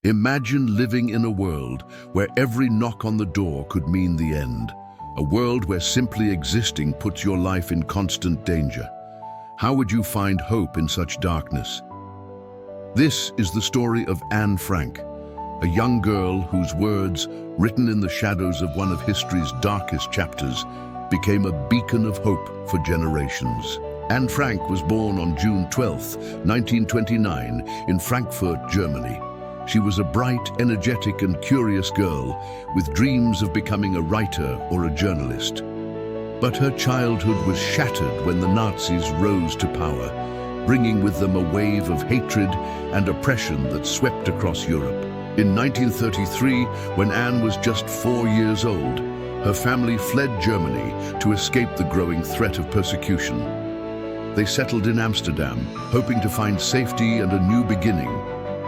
Imagine living in a world where every knock on the door could mean the end. A world where simply existing puts your life in constant danger. How would you find hope in such darkness? This is the story of Anne Frank, a young girl whose words, written in the shadows of one of history's darkest chapters, became a beacon of hope for generations. Anne Frank was born on June 12, 1929, in Frankfurt, Germany. She was a bright, energetic and curious girl with dreams of becoming a writer or a journalist. But her childhood was shattered when the Nazis rose to power, bringing with them a wave of hatred and oppression that swept across Europe. In 1933, when Anne was just 4 years old, her family fled Germany to escape the growing threat of persecution. They settled in Amsterdam, hoping to find safety and a new beginning.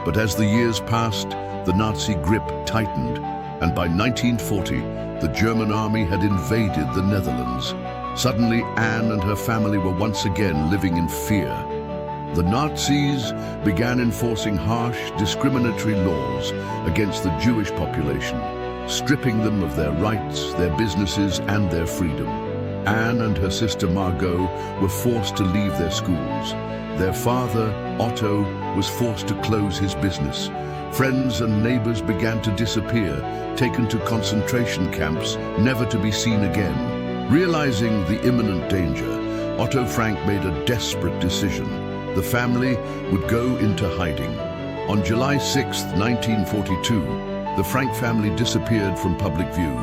But as the years passed, the Nazi grip tightened, and by 1940, the German army had invaded the Netherlands. Suddenly, Anne and her family were once again living in fear. The Nazis began enforcing harsh, discriminatory laws against the Jewish population, stripping them of their rights, their businesses, and their freedom. Anne and her sister Margot were forced to leave their schools. Their father, Otto, was forced to close his business. Friends and neighbors began to disappear, taken to concentration camps, never to be seen again. Realizing the imminent danger, Otto Frank made a desperate decision. The family would go into hiding. On July 6, 1942, the Frank family disappeared from public view,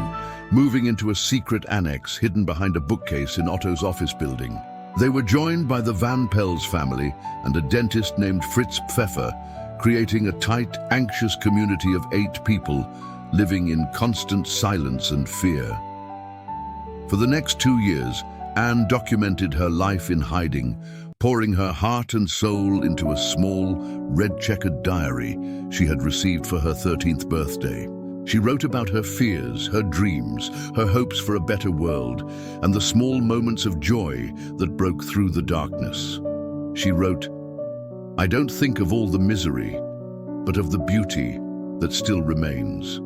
moving into a secret annex hidden behind a bookcase in Otto's office building. They were joined by the Van Pels family and a dentist named Fritz Pfeffer, creating a tight, anxious community of 8 people living in constant silence and fear. For the next 2 years, Anne documented her life in hiding, pouring her heart and soul into a small, red-checkered diary she had received for her 13th birthday. She wrote about her fears, her dreams, her hopes for a better world, and the small moments of joy that broke through the darkness. She wrote, "I don't think of all the misery, but of the beauty that still remains."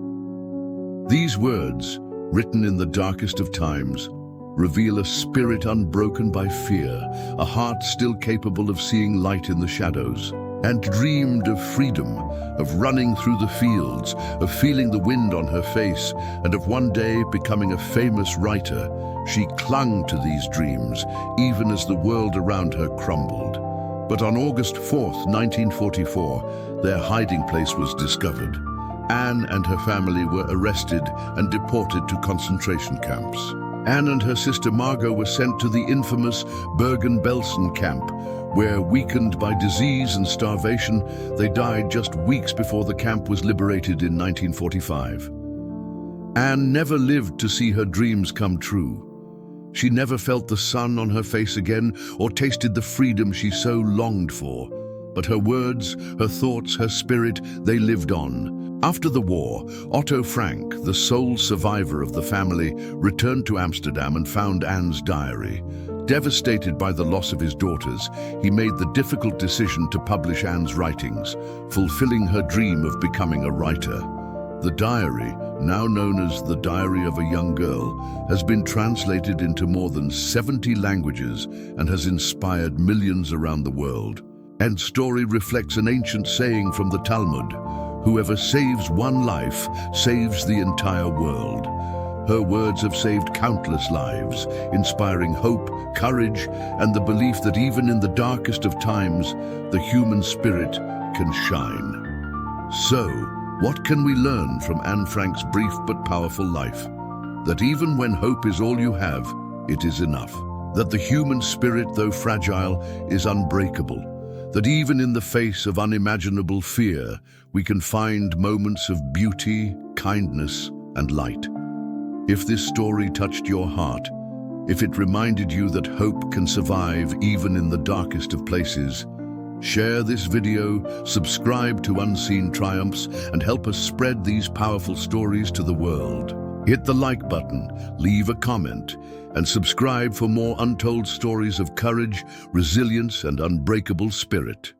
These words, written in the darkest of times, reveal a spirit unbroken by fear, a heart still capable of seeing light in the shadows. And dreamed of freedom, of running through the fields, of feeling the wind on her face, and of one day becoming a famous writer. She clung to these dreams, even as the world around her crumbled. But on August 4, 1944, their hiding place was discovered. Anne and her family were arrested and deported to concentration camps. Anne and her sister Margot were sent to the infamous Bergen-Belsen camp, where, weakened by disease and starvation, they died just weeks before the camp was liberated in 1945. Anne never lived to see her dreams come true. She never felt the sun on her face again or tasted the freedom she so longed for. But her words, her thoughts, her spirit, they lived on. After the war, Otto Frank, the sole survivor of the family, returned to Amsterdam and found Anne's diary. Devastated by the loss of his daughters, he made the difficult decision to publish Anne's writings, fulfilling her dream of becoming a writer. The diary, now known as The Diary of a Young Girl, has been translated into more than 70 languages and has inspired millions around the world. Anne's story reflects an ancient saying from the Talmud: "Whoever saves one life saves the entire world." Her words have saved countless lives, inspiring hope, courage, and the belief that even in the darkest of times, the human spirit can shine. So, what can we learn from Anne Frank's brief but powerful life? That even when hope is all you have, it is enough. That the human spirit, though fragile, is unbreakable. That even in the face of unimaginable fear, we can find moments of beauty, kindness, and light. If this story touched your heart, if it reminded you that hope can survive even in the darkest of places, share this video, subscribe to Unseen Triumphs, and help us spread these powerful stories to the world. Hit the like button, leave a comment, and subscribe for more untold stories of courage, resilience, and unbreakable spirit.